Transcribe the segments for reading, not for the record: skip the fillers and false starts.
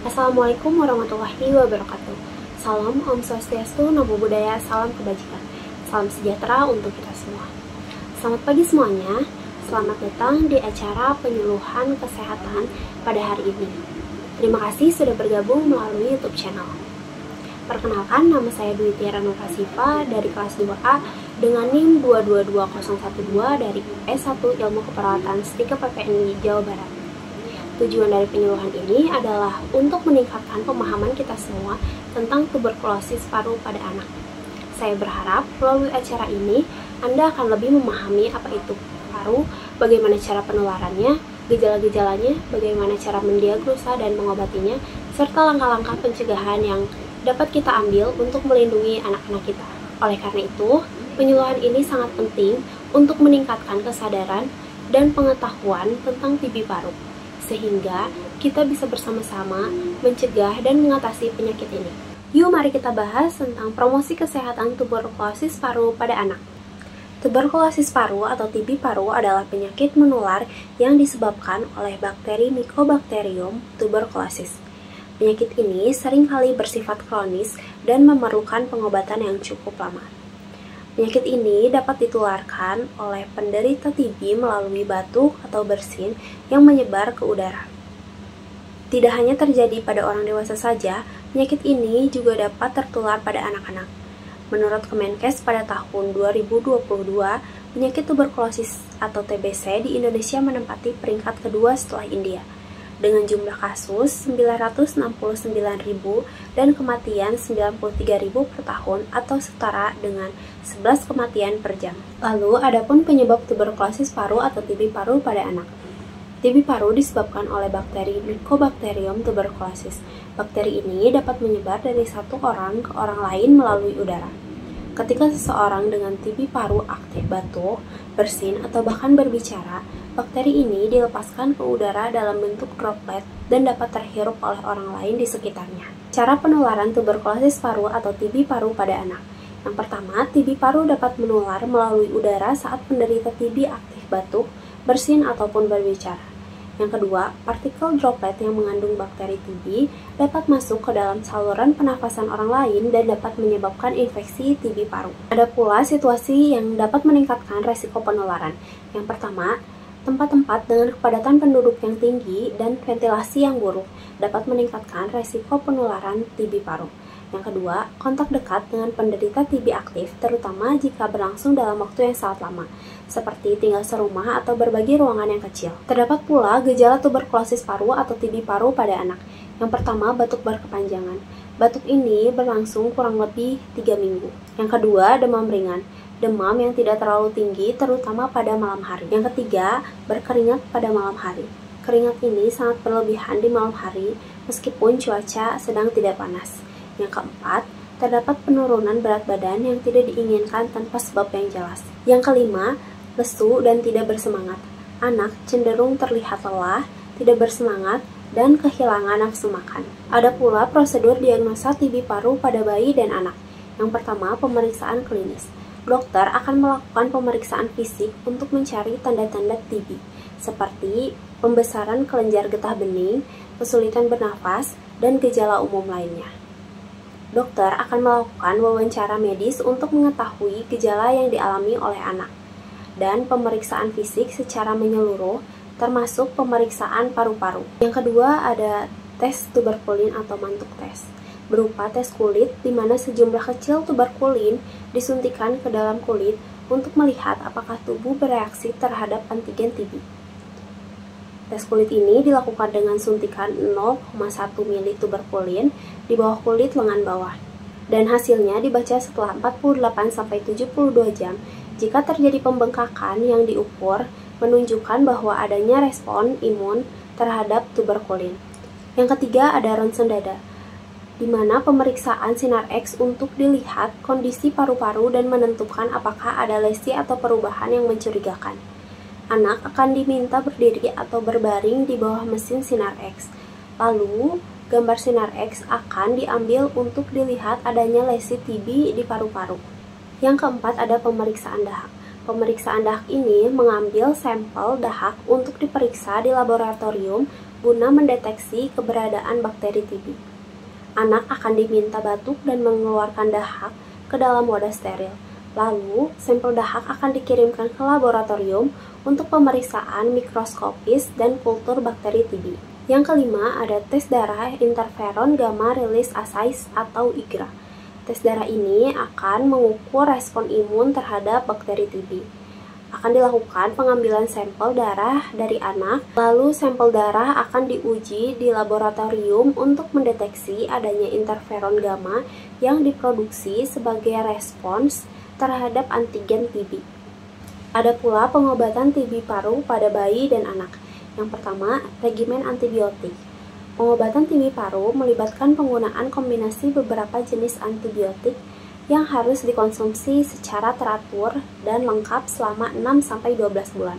Assalamualaikum warahmatullahi wabarakatuh. Salam Om Swastiastu, Namo Buddhaya, salam kebajikan. Salam sejahtera untuk kita semua. Selamat pagi semuanya. Selamat datang di acara penyuluhan kesehatan pada hari ini. Terima kasih sudah bergabung melalui YouTube channel. Perkenalkan, nama saya Dwi Tiara Nur Hasifa dari kelas 2A dengan NIM 222012 dari S1 Ilmu Keperawatan STIKA PPNI Jawa Barat. Tujuan dari penyuluhan ini adalah untuk meningkatkan pemahaman kita semua tentang tuberkulosis paru pada anak. Saya berharap melalui acara ini Anda akan lebih memahami apa itu paru, bagaimana cara penularannya, gejala-gejalanya, bagaimana cara mendiagnosa dan mengobatinya, serta langkah-langkah pencegahan yang dapat kita ambil untuk melindungi anak-anak kita. Oleh karena itu, penyuluhan ini sangat penting untuk meningkatkan kesadaran dan pengetahuan tentang TB paru, sehingga kita bisa bersama-sama mencegah dan mengatasi penyakit ini. Yuk mari kita bahas tentang promosi kesehatan tuberkulosis paru pada anak. Tuberkulosis paru atau TB paru adalah penyakit menular yang disebabkan oleh bakteri Mycobacterium tuberculosis. Penyakit ini seringkali bersifat kronis dan memerlukan pengobatan yang cukup lama. Penyakit ini dapat ditularkan oleh penderita TB melalui batuk atau bersin yang menyebar ke udara. Tidak hanya terjadi pada orang dewasa saja, penyakit ini juga dapat tertular pada anak-anak. Menurut Kemenkes pada tahun 2022, penyakit tuberkulosis atau TBC di Indonesia menempati peringkat kedua setelah India, dengan jumlah kasus 969.000 dan kematian 93.000 per tahun atau setara dengan 11 kematian per jam. Lalu, adapun penyebab tuberkulosis paru atau TB paru pada anak. TB paru disebabkan oleh bakteri Mycobacterium tuberculosis. Bakteri ini dapat menyebar dari satu orang ke orang lain melalui udara. Ketika seseorang dengan TB paru aktif batuk, bersin, atau bahkan berbicara, bakteri ini dilepaskan ke udara dalam bentuk droplet dan dapat terhirup oleh orang lain di sekitarnya. Cara penularan tuberkulosis paru atau TB paru pada anak. Yang pertama, TB paru dapat menular melalui udara saat penderita TB aktif batuk, bersin, ataupun berbicara. Yang kedua, partikel droplet yang mengandung bakteri TB dapat masuk ke dalam saluran pernafasan orang lain dan dapat menyebabkan infeksi TB paru. Ada pula situasi yang dapat meningkatkan resiko penularan. Yang pertama, tempat-tempat dengan kepadatan penduduk yang tinggi dan ventilasi yang buruk dapat meningkatkan resiko penularan TB paru. Yang kedua, kontak dekat dengan penderita TB aktif, terutama jika berlangsung dalam waktu yang sangat lama, seperti tinggal serumah atau berbagi ruangan yang kecil. Terdapat pula gejala tuberkulosis paru atau TB paru pada anak. Yang pertama, batuk berkepanjangan. Batuk ini berlangsung kurang lebih 3 minggu. Yang kedua, demam ringan. Demam yang tidak terlalu tinggi, terutama pada malam hari. Yang ketiga, berkeringat pada malam hari. Keringat ini sangat berlebihan di malam hari, meskipun cuaca sedang tidak panas. Yang keempat, terdapat penurunan berat badan yang tidak diinginkan tanpa sebab yang jelas. Yang kelima, lesu dan tidak bersemangat. Anak cenderung terlihat lelah, tidak bersemangat, dan kehilangan nafsu makan. Ada pula prosedur diagnosa TB paru pada bayi dan anak. Yang pertama, pemeriksaan klinis. Dokter akan melakukan pemeriksaan fisik untuk mencari tanda-tanda TB, seperti pembesaran kelenjar getah bening, kesulitan bernafas, dan gejala umum lainnya. Dokter akan melakukan wawancara medis untuk mengetahui gejala yang dialami oleh anak, dan pemeriksaan fisik secara menyeluruh, termasuk pemeriksaan paru-paru. Yang kedua ada tes tuberkulin atau mantuk tes, berupa tes kulit di mana sejumlah kecil tuberkulin disuntikan ke dalam kulit untuk melihat apakah tubuh bereaksi terhadap antigen TB. Tes kulit ini dilakukan dengan suntikan 0,1 mili tuberkulin di bawah kulit lengan bawah, dan hasilnya dibaca setelah 48-72 jam. Jika terjadi pembengkakan yang diukur, menunjukkan bahwa adanya respon imun terhadap tuberkulin. Yang ketiga ada ronsen dada, di mana pemeriksaan sinar X untuk dilihat kondisi paru-paru dan menentukan apakah ada lesi atau perubahan yang mencurigakan. Anak akan diminta berdiri atau berbaring di bawah mesin sinar X. Lalu, gambar sinar X akan diambil untuk dilihat adanya lesi TB di paru-paru. Yang keempat ada pemeriksaan dahak. Pemeriksaan dahak ini mengambil sampel dahak untuk diperiksa di laboratorium guna mendeteksi keberadaan bakteri TB. Anak akan diminta batuk dan mengeluarkan dahak ke dalam wadah steril. Lalu, sampel dahak akan dikirimkan ke laboratorium untuk pemeriksaan mikroskopis dan kultur bakteri TB. Yang kelima, ada tes darah interferon gamma release assay atau IGRA. Tes darah ini akan mengukur respon imun terhadap bakteri TB. Akan dilakukan pengambilan sampel darah dari anak, lalu sampel darah akan diuji di laboratorium untuk mendeteksi adanya interferon gamma yang diproduksi sebagai respons terhadap antigen TB. Ada pula pengobatan TB paru pada bayi dan anak. Yang pertama, regimen antibiotik. Pengobatan TB paru melibatkan penggunaan kombinasi beberapa jenis antibiotik yang harus dikonsumsi secara teratur dan lengkap selama 6-12 bulan.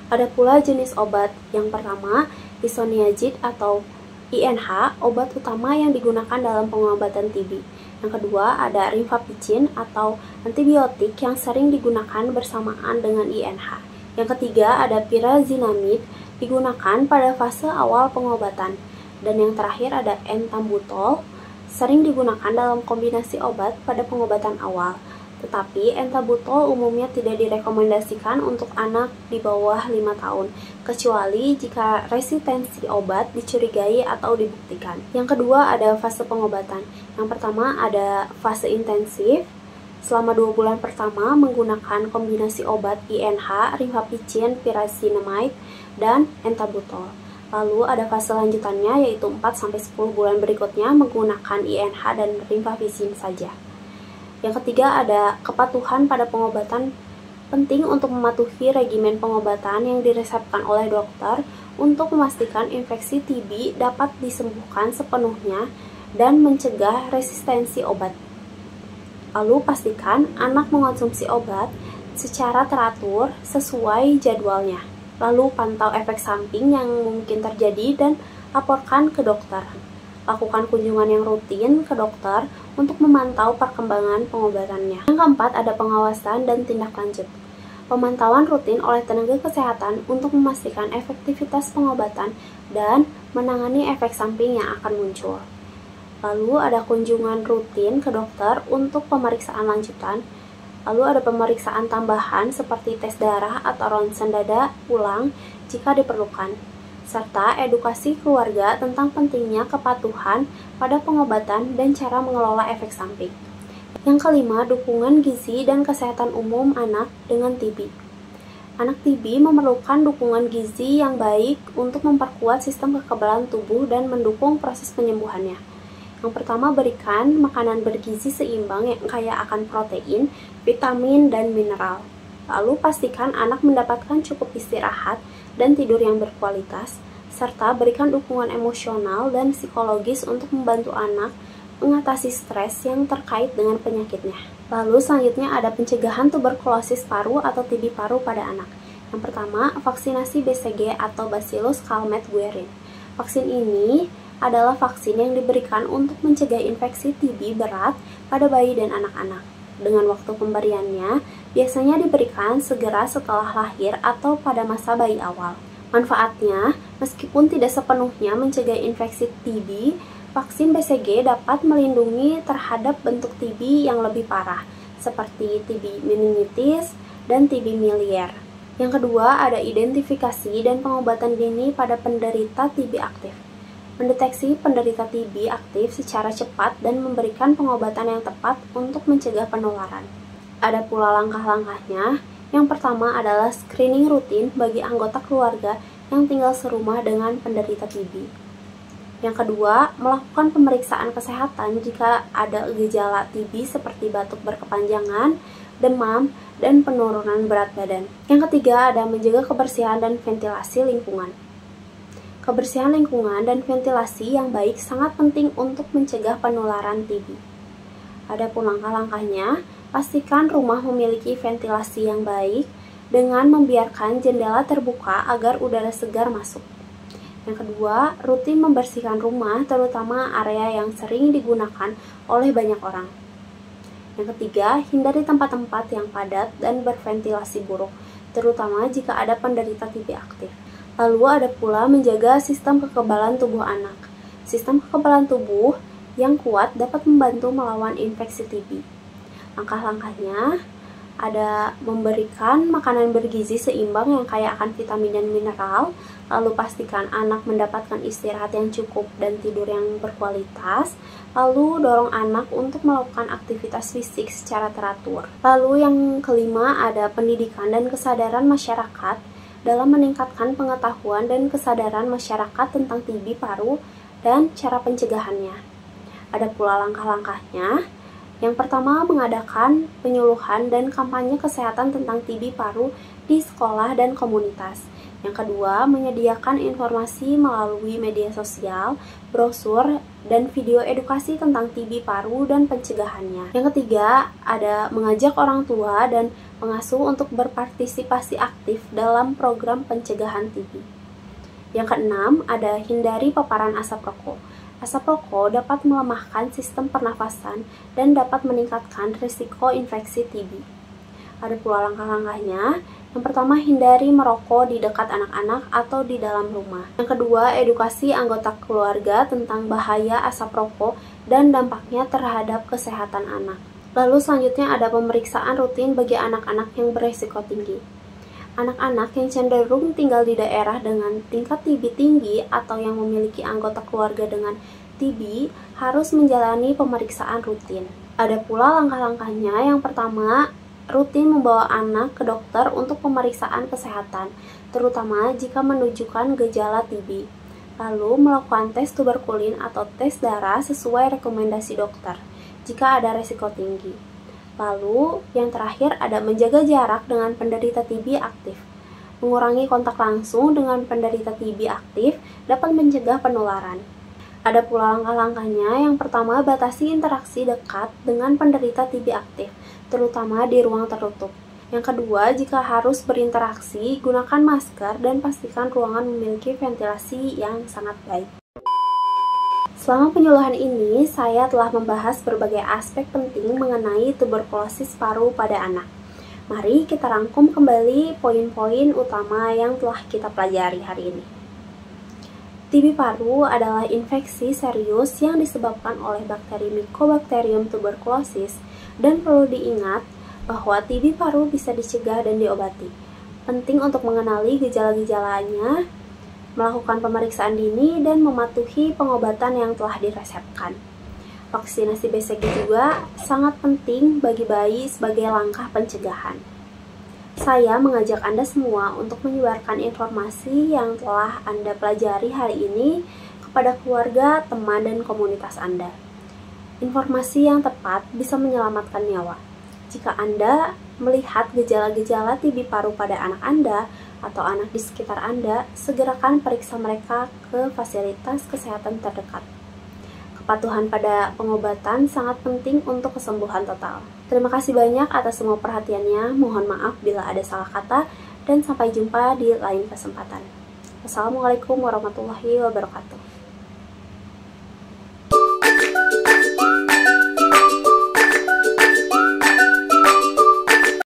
Ada pula jenis obat. Yang pertama, isoniazid atau INH, obat utama yang digunakan dalam pengobatan TB. Yang kedua, ada rifampicin atau antibiotik yang sering digunakan bersamaan dengan INH. Yang ketiga, ada pyrazinamide, digunakan pada fase awal pengobatan. Dan yang terakhir ada ethambutol, sering digunakan dalam kombinasi obat pada pengobatan awal, tetapi ethambutol umumnya tidak direkomendasikan untuk anak di bawah 5 tahun, kecuali jika resistensi obat dicurigai atau dibuktikan. Yang kedua ada fase pengobatan. Yang pertama ada fase intensif. Selama 2 bulan pertama menggunakan kombinasi obat INH, rifampicin, pyrazinamide, dan ethambutol. Lalu ada fase lanjutannya yaitu 4-10 bulan berikutnya menggunakan INH dan rifampicin saja. Yang ketiga ada kepatuhan pada pengobatan. Penting untuk mematuhi regimen pengobatan yang diresepkan oleh dokter untuk memastikan infeksi TB dapat disembuhkan sepenuhnya dan mencegah resistensi obat. Lalu pastikan anak mengonsumsi obat secara teratur sesuai jadwalnya. Lalu pantau efek samping yang mungkin terjadi dan laporkan ke dokter. Lakukan kunjungan yang rutin ke dokter untuk memantau perkembangan pengobatannya. Yang keempat ada pengawasan dan tindak lanjut. Pemantauan rutin oleh tenaga kesehatan untuk memastikan efektivitas pengobatan dan menangani efek samping yang akan muncul. Lalu ada kunjungan rutin ke dokter untuk pemeriksaan lanjutan. Lalu ada pemeriksaan tambahan seperti tes darah atau ronsen dada ulang jika diperlukan, serta edukasi keluarga tentang pentingnya kepatuhan pada pengobatan dan cara mengelola efek samping. Yang kelima, dukungan gizi dan kesehatan umum anak dengan TB. Anak TB memerlukan dukungan gizi yang baik untuk memperkuat sistem kekebalan tubuh dan mendukung proses penyembuhannya. Yang pertama, berikan makanan bergizi seimbang yang kaya akan protein, vitamin, dan mineral. Lalu pastikan anak mendapatkan cukup istirahat dan tidur yang berkualitas, serta berikan dukungan emosional dan psikologis untuk membantu anak mengatasi stres yang terkait dengan penyakitnya. Lalu selanjutnya ada pencegahan tuberkulosis paru atau TB paru pada anak. Yang pertama, vaksinasi BCG atau Bacillus Calmette-Guerin. Vaksin ini adalah vaksin yang diberikan untuk mencegah infeksi TB berat pada bayi dan anak-anak. Dengan waktu pemberiannya, biasanya diberikan segera setelah lahir atau pada masa bayi awal. Manfaatnya, meskipun tidak sepenuhnya mencegah infeksi TB, vaksin BCG dapat melindungi terhadap bentuk TB yang lebih parah, seperti TB meningitis dan TB miliar. Yang kedua, ada identifikasi dan pengobatan dini pada penderita TB aktif. Mendeteksi penderita TB aktif secara cepat dan memberikan pengobatan yang tepat untuk mencegah penularan. Ada pula langkah-langkahnya. Yang pertama adalah screening rutin bagi anggota keluarga yang tinggal serumah dengan penderita TB. Yang kedua, melakukan pemeriksaan kesehatan jika ada gejala TB seperti batuk berkepanjangan, demam, dan penurunan berat badan. Yang ketiga, ada menjaga kebersihan dan ventilasi lingkungan. Kebersihan lingkungan dan ventilasi yang baik sangat penting untuk mencegah penularan TB. Adapun langkah-langkahnya, pastikan rumah memiliki ventilasi yang baik dengan membiarkan jendela terbuka agar udara segar masuk. Yang kedua, rutin membersihkan rumah, terutama area yang sering digunakan oleh banyak orang. Yang ketiga, hindari tempat-tempat yang padat dan berventilasi buruk, terutama jika ada penderita TB aktif. Lalu ada pula menjaga sistem kekebalan tubuh anak. Sistem kekebalan tubuh yang kuat dapat membantu melawan infeksi TB. Langkah-langkahnya ada memberikan makanan bergizi seimbang yang kaya akan vitamin dan mineral, lalu pastikan anak mendapatkan istirahat yang cukup dan tidur yang berkualitas, lalu dorong anak untuk melakukan aktivitas fisik secara teratur. Lalu yang kelima ada pendidikan dan kesadaran masyarakat dalam meningkatkan pengetahuan dan kesadaran masyarakat tentang TB paru dan cara pencegahannya. Ada pula langkah-langkahnya. Yang pertama, mengadakan penyuluhan dan kampanye kesehatan tentang TB paru di sekolah dan komunitas. Yang kedua, menyediakan informasi melalui media sosial, brosur, dan video edukasi tentang TB paru dan pencegahannya. Yang ketiga, ada mengajak orang tua dan pengasuh untuk berpartisipasi aktif dalam program pencegahan TB. Yang keenam, ada hindari paparan asap rokok. Asap rokok dapat melemahkan sistem pernafasan dan dapat meningkatkan risiko infeksi TB. Ada pula langkah-langkahnya. Yang pertama, hindari merokok di dekat anak-anak atau di dalam rumah. Yang kedua, edukasi anggota keluarga tentang bahaya asap rokok dan dampaknya terhadap kesehatan anak. Lalu selanjutnya ada pemeriksaan rutin bagi anak-anak yang beresiko tinggi. Anak-anak yang cenderung tinggal di daerah dengan tingkat TB tinggi atau yang memiliki anggota keluarga dengan TB harus menjalani pemeriksaan rutin. Ada pula langkah-langkahnya. Yang pertama, rutin membawa anak ke dokter untuk pemeriksaan kesehatan, terutama jika menunjukkan gejala TB. Lalu melakukan tes tuberkulin atau tes darah sesuai rekomendasi dokter jika ada resiko tinggi. Lalu, yang terakhir ada menjaga jarak dengan penderita TB aktif. Mengurangi kontak langsung dengan penderita TB aktif dapat mencegah penularan. Ada pula langkah-langkahnya. Yang pertama, batasi interaksi dekat dengan penderita TB aktif, terutama di ruang tertutup. Yang kedua, jika harus berinteraksi, gunakan masker dan pastikan ruangan memiliki ventilasi yang sangat baik. Selama penyuluhan ini, saya telah membahas berbagai aspek penting mengenai tuberkulosis paru pada anak. Mari kita rangkum kembali poin-poin utama yang telah kita pelajari hari ini. TB paru adalah infeksi serius yang disebabkan oleh bakteri Mycobacterium tuberculosis dan perlu diingat bahwa TB paru bisa dicegah dan diobati. Penting untuk mengenali gejala-gejalanya, melakukan pemeriksaan dini, dan mematuhi pengobatan yang telah diresepkan. Vaksinasi BCG juga sangat penting bagi bayi sebagai langkah pencegahan. Saya mengajak Anda semua untuk menyebarkan informasi yang telah Anda pelajari hari ini kepada keluarga, teman, dan komunitas Anda. Informasi yang tepat bisa menyelamatkan nyawa. Jika Anda melihat gejala-gejala TB paru pada anak Anda atau anak di sekitar Anda, segerakan periksa mereka ke fasilitas kesehatan terdekat. Kepatuhan pada pengobatan sangat penting untuk kesembuhan total. Terima kasih banyak atas semua perhatiannya. Mohon maaf bila ada salah kata, dan sampai jumpa di lain kesempatan. Wassalamualaikum warahmatullahi wabarakatuh.